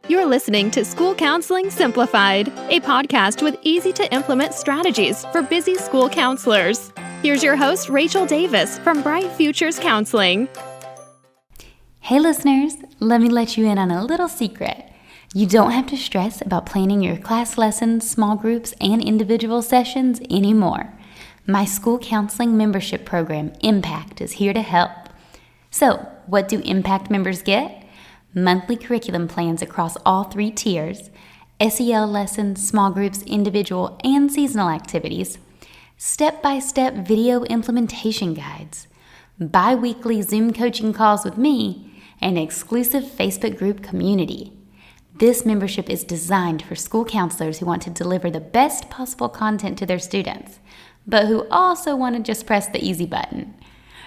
You're listening to School Counseling Simplified, a podcast with easy-to-implement strategies for busy school counselors. Here's your host, Rachel Davis from Bright Futures Counseling. Hey listeners, let me let you in on a little secret. You don't have to stress about planning your class lessons, small groups, and individual sessions anymore. My school counseling membership program, Impact, is here to help. So, what do Impact members get? Monthly curriculum plans across all 3 tiers, SEL lessons, small groups, individual, and seasonal activities, step-by-step video implementation guides, bi-weekly Zoom coaching calls with me, and an exclusive Facebook group community. This membership is designed for school counselors who want to deliver the best possible content to their students, but who also want to just press the easy button.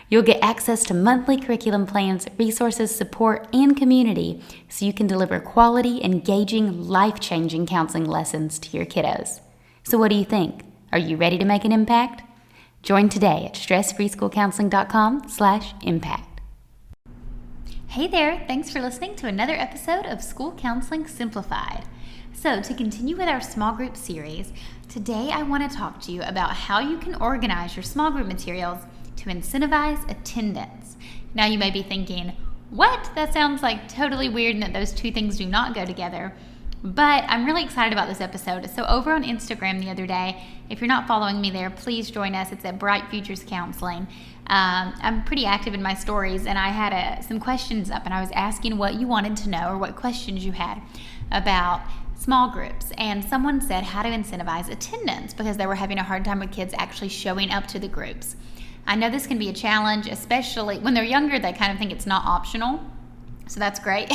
You'll get access to monthly curriculum plans, resources, support, and community so you can deliver quality, engaging, life-changing counseling lessons to your kiddos. So what do you think? Are you ready to make an impact? Join today at stressfreeschoolcounseling.com/impact. Hey there, thanks for listening to another episode of School Counseling Simplified. So to continue with our small group series, today I want to talk to you about how you can organize your small group materials to incentivize attendance. Now you may be thinking, what? That sounds like totally weird and that those two things do not go together. But I'm really excited about this episode. So over on Instagram the other day, if you're not following me there, please join us. It's at Bright Futures Counseling. I'm pretty active in my stories, and I had some questions up, and I was asking what you wanted to know or what questions you had about small groups. And someone said how to incentivize attendance because they were having a hard time with kids actually showing up to the groups. I know this can be a challenge, especially when they're younger, they kind of think it's not optional. So that's great.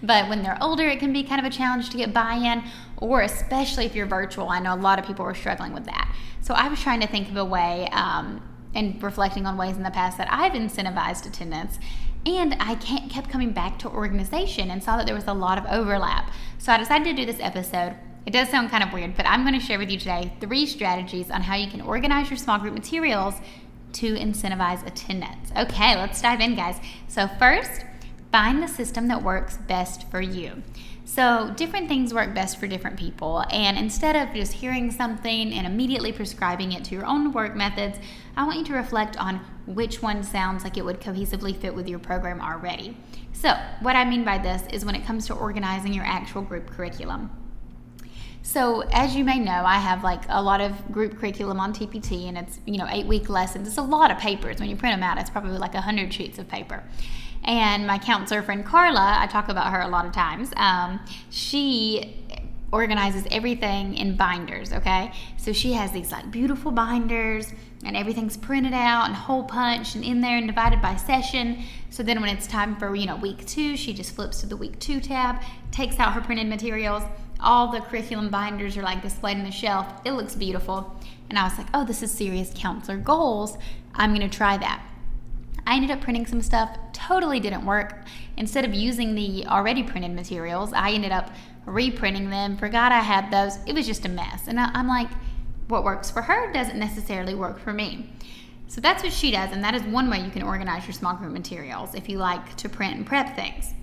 But when they're older, it can be kind of a challenge to get buy-in, or especially if you're virtual. I know a lot of people are struggling with that. So I was trying to think of a way and reflecting on ways in the past that I've incentivized attendance. And I kept coming back to organization and saw that there was a lot of overlap. So I decided to do this episode. It does sound kind of weird, but I'm going to share with you today 3 strategies on how you can organize your small group materials to incentivize attendance. Okay, let's dive in, guys. So first, find the system that works best for you. So different things work best for different people, and instead of just hearing something and immediately prescribing it to your own work methods, I want you to reflect on which one sounds like it would cohesively fit with your program already. So what I mean by this is when it comes to organizing your actual group curriculum. So as you may know, I have like a lot of group curriculum on TPT, and it's 8-week lessons. It's a lot of papers. When you print them out, it's probably like 100 sheets of paper. And my counselor friend Carla, I talk about her a lot of times, she organizes everything in binders, okay? So she has these like beautiful binders, and everything's printed out and hole punched and in there and divided by session. So then when it's time for week 2, she just flips to the week 2 tab, takes out her printed materials. All the curriculum binders are like displayed on the shelf. It looks beautiful. And I was like, oh, this is serious counselor goals. I'm going to try that. I ended up printing some stuff. Totally didn't work. Instead of using the already printed materials, I ended up reprinting them. Forgot I had those. It was just a mess. And I'm like, what works for her doesn't necessarily work for me. So that's what she does. And that is one way you can organize your small group materials if you like to print and prep things.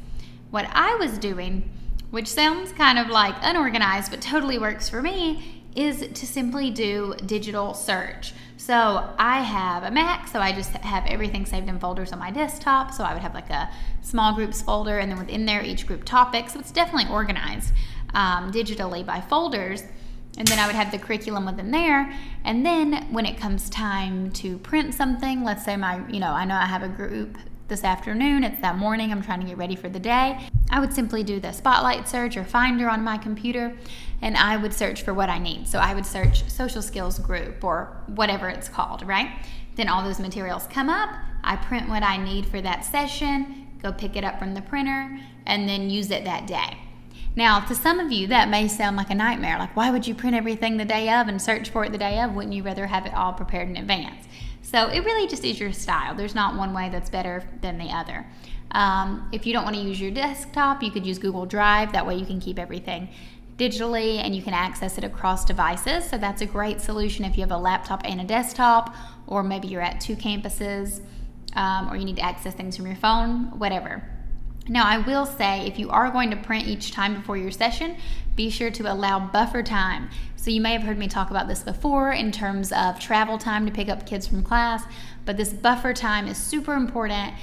What I was doing, which sounds kind of like unorganized but totally works for me, is to simply do digital search. So I have a Mac, so I just have everything saved in folders on my desktop. So I would have like a small groups folder, and then within there each group topic. So it's definitely organized digitally by folders. And then I would have the curriculum within there. And then when it comes time to print something, let's say I know I have a group this afternoon, it's that morning, I'm trying to get ready for the day, I would simply do the spotlight search or finder on my computer, and I would search for what I need. So I would search social skills group or whatever it's called, right? Then all those materials come up, I print what I need for that session, go pick it up from the printer, and then use it that day. Now, to some of you, that may sound like a nightmare. Like, why would you print everything the day of and search for it the day of? Wouldn't you rather have it all prepared in advance? So it really just is your style. There's not one way that's better than the other. If you don't want to use your desktop, you could use Google Drive. That way you can keep everything digitally and you can access it across devices. So that's a great solution if you have a laptop and a desktop, or maybe you're at 2 campuses, or you need to access things from your phone, whatever. Now, I will say, if you are going to print each time before your session, be sure to allow buffer time. So you may have heard me talk about this before in terms of travel time to pick up kids from class, but this buffer time is super important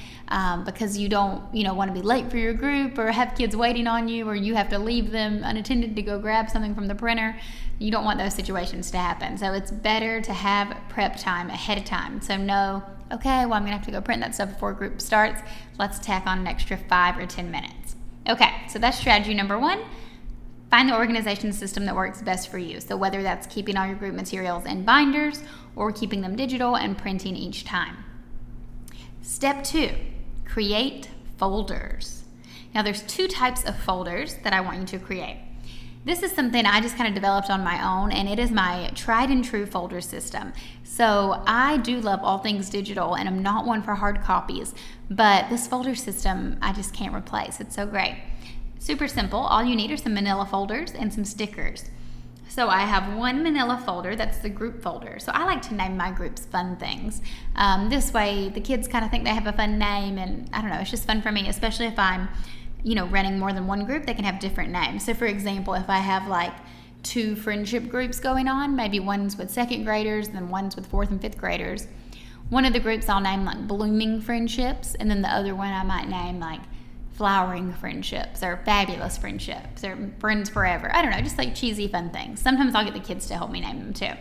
because you don't want to be late for your group or have kids waiting on you, or you have to leave them unattended to go grab something from the printer. You don't want those situations to happen. So it's better to have prep time ahead of time. So know, okay, well, I'm going to have to go print that stuff before group starts. Let's tack on an extra 5 or 10 minutes. Okay, so that's strategy number 1. Find the organization system that works best for you. So whether that's keeping all your group materials in binders or keeping them digital and printing each time. Step 2, create folders. Now there's 2 types of folders that I want you to create. This is something I just kind of developed on my own, and it is my tried and true folder system. So I do love all things digital, and I'm not one for hard copies, but this folder system I just can't replace. It's so great. Super simple. All you need are some manila folders and some stickers. So I have one manila folder, that's the group folder. So I like to name my groups fun things. This way the kids kind of think they have a fun name, and I don't know, it's just fun for me, especially if I'm running more than one group. They can have different names. So for example, if I have like 2 friendship groups going on, maybe one's with 2nd graders and then one's with 4th and 5th graders, one of the groups I'll name like Blooming Friendships, and then the other one I might name like Flowering Friendships or Fabulous Friendships or Friends Forever. I don't know, just like cheesy fun things. Sometimes I'll get the kids to help me name them too.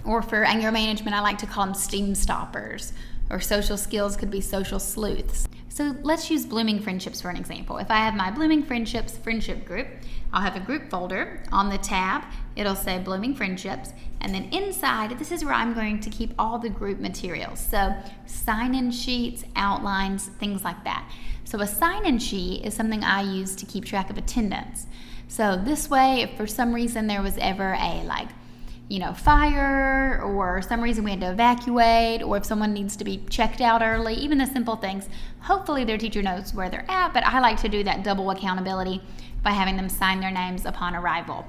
Or for anger management, I like to call them Steam Stoppers, or social skills could be Social Sleuths. So let's use Blooming Friendships for an example. If I have my Blooming Friendships friendship group, I'll have a group folder. On the tab, it'll say Blooming Friendships, and then inside, this is where I'm going to keep all the group materials. So sign-in sheets, outlines, things like that. So a sign-in sheet is something I use to keep track of attendance. So this way, if for some reason there was ever a fire, or some reason we had to evacuate, or if someone needs to be checked out early, even the simple things, hopefully their teacher knows where they're at, but I like to do that double accountability by having them sign their names upon arrival.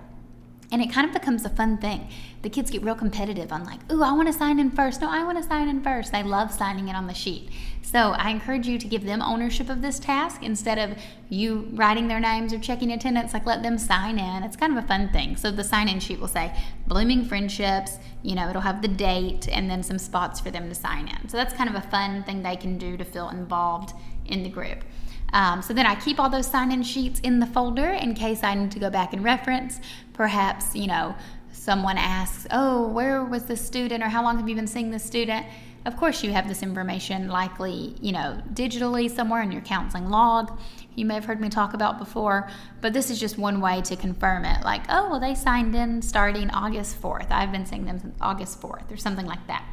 And it kind of becomes a fun thing. The kids get real competitive on like, ooh, I want to sign in first. No, I want to sign in first. They love signing it on the sheet. So I encourage you to give them ownership of this task instead of you writing their names or checking attendance. Like, let them sign in. It's kind of a fun thing. So the sign-in sheet will say Blooming Friendships. It'll have the date and then some spots for them to sign in. So that's kind of a fun thing they can do to feel involved in the group. So then I keep all those sign-in sheets in the folder in case I need to go back and reference. Perhaps, someone asks, oh, where was this student, or how long have you been seeing this student? Of course, you have this information likely, digitally somewhere in your counseling log. You may have heard me talk about before, but this is just one way to confirm it. Like, oh, well, they signed in starting August 4th. I've been seeing them since August 4th or something like that.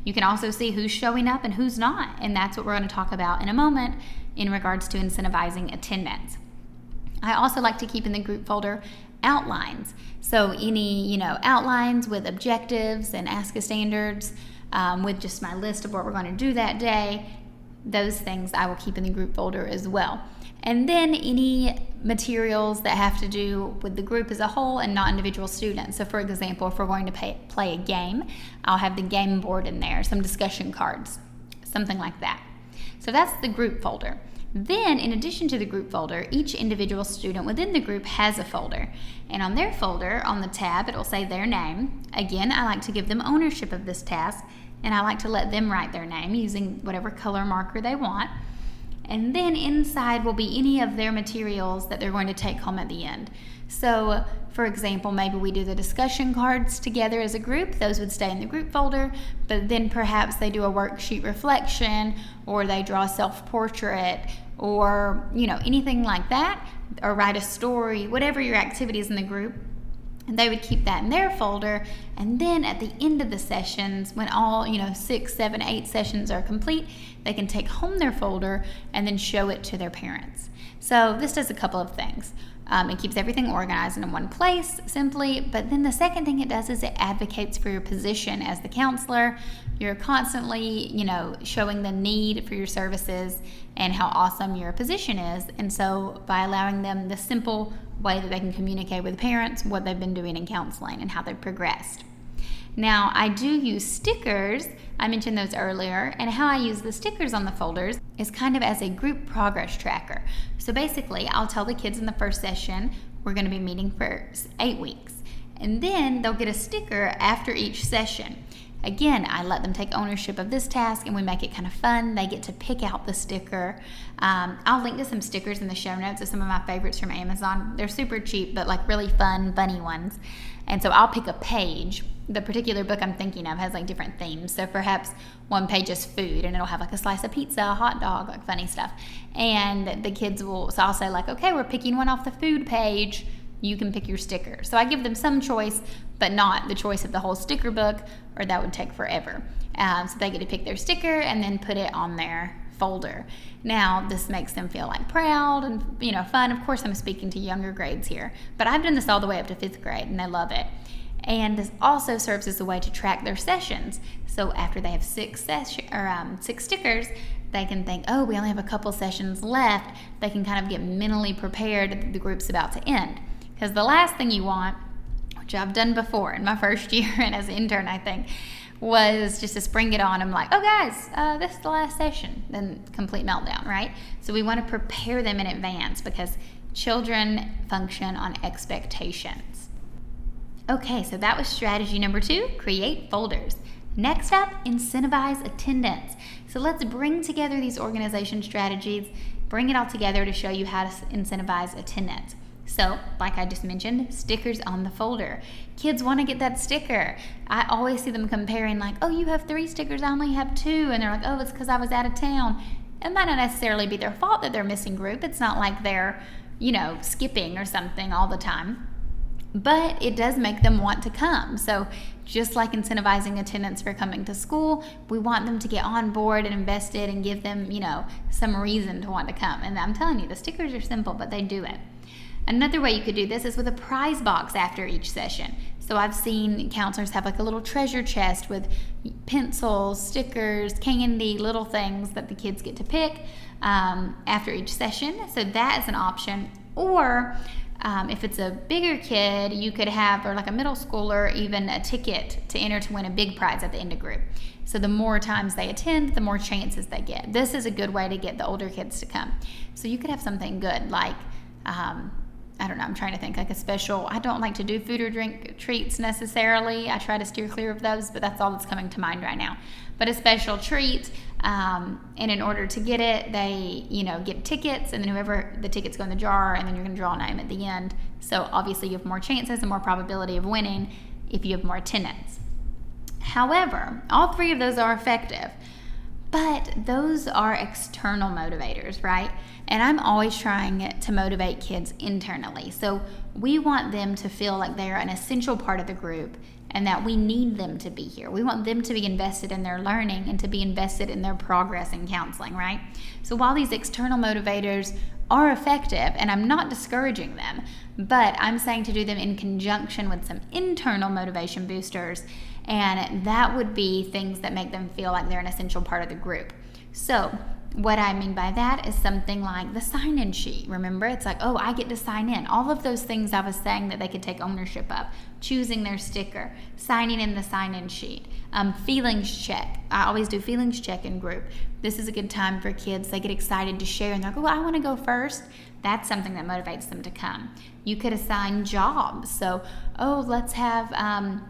You can also see who's showing up and who's not, and that's what we're going to talk about in a moment in regards to incentivizing attendance. I also like to keep in the group folder outlines. So any, outlines with objectives and ASCA standards, with just my list of what we're going to do that day, those things I will keep in the group folder as well. And then any materials that have to do with the group as a whole and not individual students. So for example, if we're going to play a game, I'll have the game board in there, some discussion cards, something like that. So that's the group folder. Then, in addition to the group folder, each individual student within the group has a folder. And on their folder, on the tab, it'll say their name. Again, I like to give them ownership of this task, and I like to let them write their name using whatever color marker they want. And then inside will be any of their materials that they're going to take home at the end. So, for example, maybe we do the discussion cards together as a group. Those would stay in the group folder, but then perhaps they do a worksheet reflection, or they draw a self-portrait, or anything like that, or write a story, whatever your activities in the group. And they would keep that in their folder, and then at the end of the sessions, when all 6, 7, 8 sessions are complete, they can take home their folder and then show it to their parents. So this does a couple of things. It keeps everything organized in one place simply, but then the second thing it does is it advocates for your position as the counselor. You're constantly showing the need for your services and how awesome your position is. And so by allowing them the simple way that they can communicate with parents what they've been doing in counseling and how they've progressed. Now, I do use stickers. I mentioned those earlier, and how I use the stickers on the folders is kind of as a group progress tracker. So basically, I'll tell the kids in the first session, we're going to be meeting for 8 weeks, and then they'll get a sticker after each session. Again, I let them take ownership of this task and we make it kind of fun. They get to pick out the sticker. I'll link to some stickers in the show notes of some of my favorites from Amazon. They're super cheap, but like really fun, funny ones. And so I'll pick a page. The particular book I'm thinking of has like different themes. So perhaps one page is food and it'll have like a slice of pizza, a hot dog, like funny stuff. And the kids will, so I'll say like, okay, we're picking one off the food page. You can pick your sticker. So I give them some choice, but not the choice of the whole sticker book, or that would take forever. So they get to pick their sticker and then put it on their folder. Now, this makes them feel like proud and fun. Of course, I'm speaking to younger grades here, but I've done this all the way up to 5th grade, and they love it. And this also serves as a way to track their sessions. So after they have 6 stickers, they can think, oh, we only have a couple sessions left. They can kind of get mentally prepared that the group's about to end. Because the last thing you want, which I've done before in my first year and as an intern, I think, was just to spring it on. I'm like, oh guys, this is the last session. Then complete meltdown, right? So we want to prepare them in advance because children function on expectations. Okay, so that was strategy number 2, create folders. Next up, incentivize attendance. So let's bring together these organization strategies, bring it all together to show you how to incentivize attendance. So, like I just mentioned, stickers on the folder. Kids want to get that sticker. I always see them comparing like, oh, you have 3 stickers, I only have 2. And they're like, oh, it's because I was out of town. It might not necessarily be their fault that they're missing group. It's not like they're, skipping or something all the time. But it does make them want to come. So just like incentivizing attendance for coming to school, we want them to get on board and invested and give them, some reason to want to come. And I'm telling you, the stickers are simple, but they do it. Another way you could do this is with a prize box after each session. So I've seen counselors have like a little treasure chest with pencils, stickers, candy, little things that the kids get to pick after each session. So that is an option. Or if it's a bigger kid, you could have, or like a middle schooler, even a ticket to enter to win a big prize at the end of group. So the more times they attend, the more chances they get. This is a good way to get the older kids to come. So you could have something good like, I don't know, I'm trying to think like a special, I don't like to do food or drink treats necessarily. I try to steer clear of those, but that's all that's coming to mind right now. But a special treat, and in order to get it, they, get tickets, and then whoever, the tickets go in the jar, and then you're going to draw a name at the end. So obviously you have more chances and more probability of winning if you have more attendance. However, all 3 of those are effective. But those are external motivators, right? And I'm always trying to motivate kids internally. So we want them to feel like they're an essential part of the group and that we need them to be here. We want them to be invested in their learning and to be invested in their progress in counseling, right? So while these external motivators are effective, and I'm not discouraging them, but I'm saying to do them in conjunction with some internal motivation boosters, and that would be things that make them feel like they're an essential part of the group. So what I mean by that is something like the sign-in sheet. Remember, it's like, oh, I get to sign in. All of those things I was saying that they could take ownership of. Choosing their sticker, signing in the sign-in sheet, feelings check. I always do feelings check in group. This is a good time for kids. They get excited to share and they're like, oh, I want to go first. That's something that motivates them to come. You could assign jobs. So, oh, let's have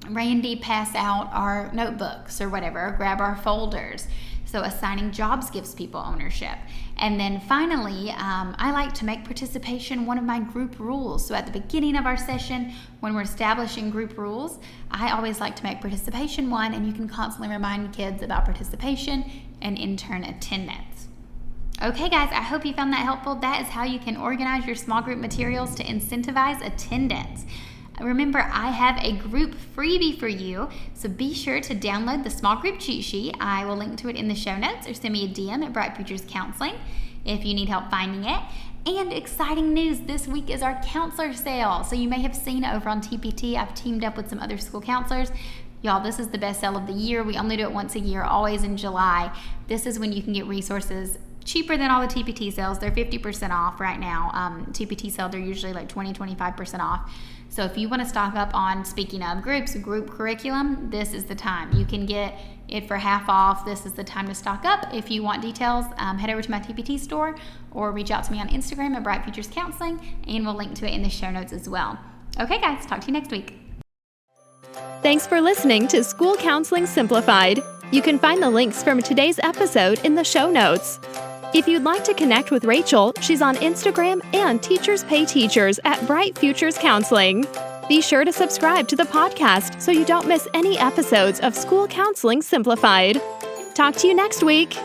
Randy pass out our notebooks or whatever, or grab our folders. So assigning jobs gives people ownership. And then finally, I like to make participation one of my group rules. So at the beginning of our session, when we're establishing group rules, I always like to make participation one, and you can constantly remind kids about participation and intern attendance. Okay guys, I hope you found that helpful. That is how you can organize your small group materials to incentivize attendance. Remember, I have a group freebie for you, so be sure to download the small group cheat sheet. I will link to it in the show notes, or send me a DM at Bright Futures Counseling if you need help finding it. And exciting news, this week is our counselor sale. So you may have seen over on TPT, I've teamed up with some other school counselors. Y'all, this is the best sale of the year. We only do it once a year, always in July. This is when you can get resources cheaper than all the TPT sales. They're 50% off right now. TPT sale, they're usually like 20-25% off. So if you want to stock up on, speaking of groups, group curriculum, this is the time. You can get it for half off. This is the time to stock up. If you want details, head over to my TPT store or reach out to me on Instagram at Bright Futures Counseling, and we'll link to it in the show notes as well. Okay, guys, talk to you next week. Thanks for listening to School Counseling Simplified. You can find the links from today's episode in the show notes. If you'd like to connect with Rachel, she's on Instagram and Teachers Pay Teachers at Bright Futures Counseling. Be sure to subscribe to the podcast so you don't miss any episodes of School Counseling Simplified. Talk to you next week.